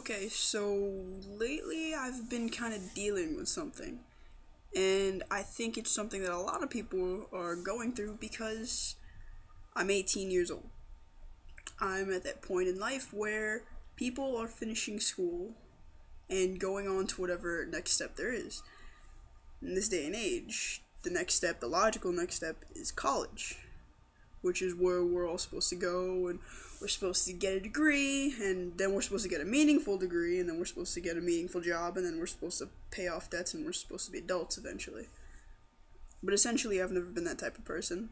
Okay, so lately I've been kind of dealing with something, and I think it's something that a lot of people are going through because I'm 18 years old. I'm at that point in life where people are finishing school and going on to whatever next step there is. In this day and age, the next step, the logical next step, is college, which is where we're all supposed to go, and we're supposed to get a degree, and then we're supposed to get a meaningful degree, and then we're supposed to get a meaningful job, and then we're supposed to pay off debts, and we're supposed to be adults eventually. But essentially, I've never been that type of person.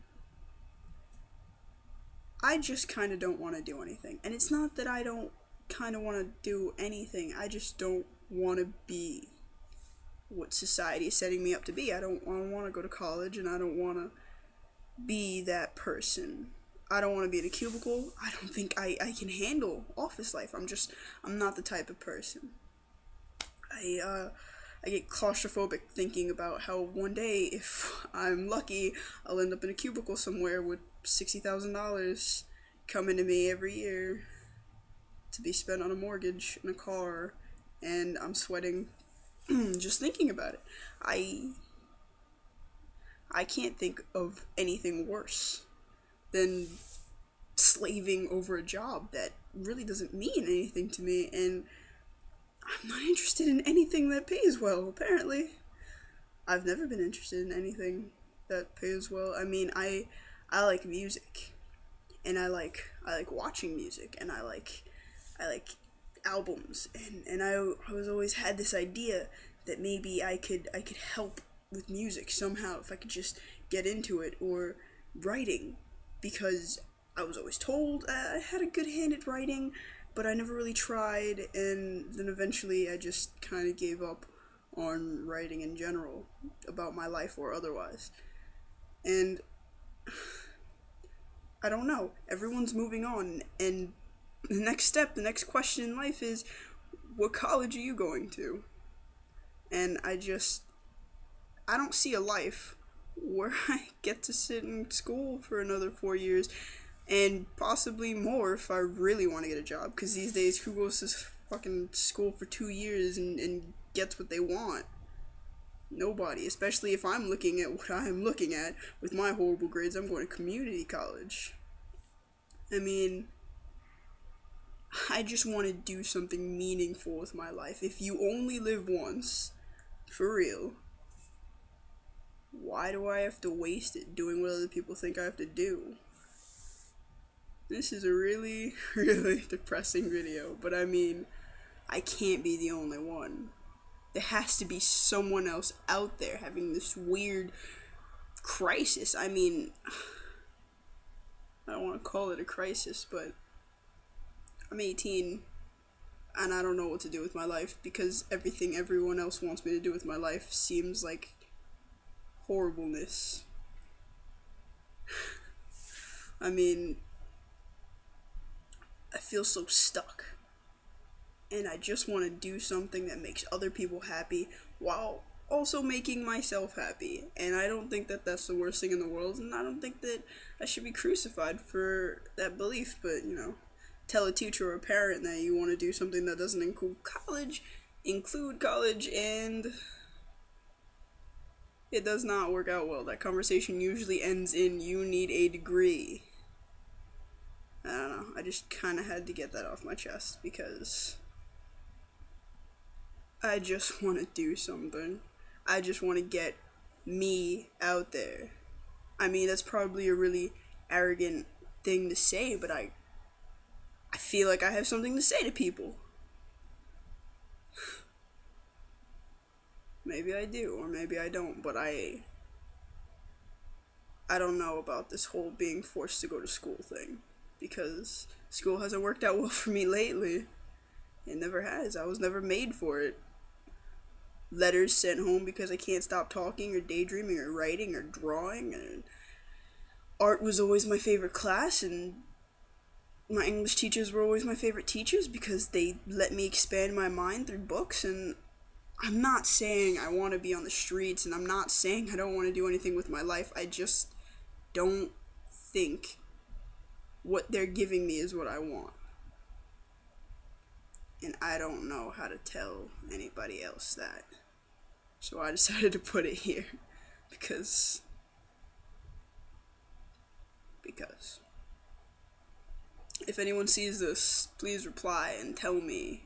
I just kind of don't want to do anything. And it's not that I don't kind of want to do anything, I just don't want to be what society is setting me up to be. I don't want to go to college, and I don't want to be that person. I don't want to be in a cubicle. I don't think I can handle office life. I'm not the type of person. I get claustrophobic thinking about how one day, if I'm lucky, I'll end up in a cubicle somewhere with $60,000 coming to me every year to be spent on a mortgage and a car, and I'm sweating just thinking about it. I can't think of anything worse than slaving over a job that really doesn't mean anything to me, and I'm not interested in anything that pays well, apparently. I've never been interested in anything that pays well. I mean, I like music, and I like watching music, and I like albums, and I was always had this idea that maybe I could help with music somehow if I could just get into it, or writing, because I was always told I had a good hand at writing, but I never really tried, and then eventually I just kind of gave up on writing in general, about my life or otherwise. And I don't know, everyone's moving on, and the next step, the next question in life is, what college are you going to? And I don't see a life where I get to sit in school for another 4 years, and possibly more if I really want to get a job, because these days, who goes to fucking school for 2 years and gets what they want? Nobody, especially if I'm looking at what I'm looking at with my horrible grades. I'm going to community college. I mean, I just want to do something meaningful with my life. If you only live once, for real, why do I have to waste it doing what other people think I have to do? This is a really, really depressing video, but I mean, I can't be the only one. There has to be someone else out there having this weird crisis. I mean, I don't want to call it a crisis, but I'm 18 and I don't know what to do with my life, because everything everyone else wants me to do with my life seems like horribleness. I mean, I feel so stuck, and I just want to do something that makes other people happy while also making myself happy. And I don't think that that's the worst thing in the world, and I don't think that I should be crucified for that belief. But tell a teacher or a parent that you want to do something that doesn't include college, and it does not work out well. That conversation usually ends in, "You need a degree." I don't know, I just kind of had to get that off my chest, because I just want to do something. I just want to get me out there. I mean, that's probably a really arrogant thing to say, but I feel like I have something to say to people. Maybe I do, or maybe I don't, but I don't know about this whole being forced to go to school thing, because school hasn't worked out well for me lately. It never has. I was never made for it. Letters sent home because I can't stop talking or daydreaming or writing or drawing, and art was always my favorite class, and my English teachers were always my favorite teachers because they let me expand my mind through books. And I'm not saying I want to be on the streets, and I'm not saying I don't want to do anything with my life. I just don't think what they're giving me is what I want. and I don't know how to tell anybody else that. So I decided to put it here because if anyone sees this, please reply and tell me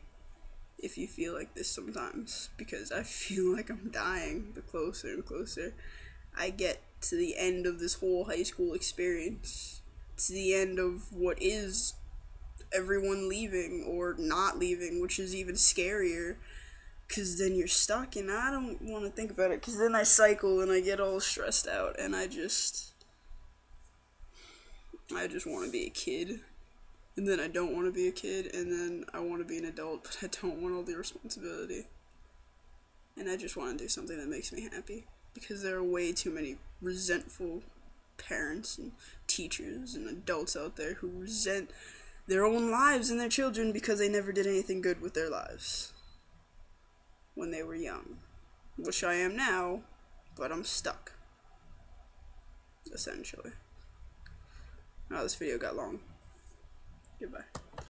if you feel like this sometimes, because I feel like I'm dying the closer and closer I get to the end of this whole high school experience, to the end of what is everyone leaving or not leaving, which is even scarier, because then you're stuck, and I don't want to think about it, because then I cycle and I get all stressed out, and I just want to be a kid, and then I don't want to be a kid, and then I want to be an adult, but I don't want all the responsibility, and I just want to do something that makes me happy, because there are way too many resentful parents and teachers and adults out there who resent their own lives and their children because they never did anything good with their lives when they were young, which I am now, but I'm stuck, essentially. Oh, this video got long. Goodbye.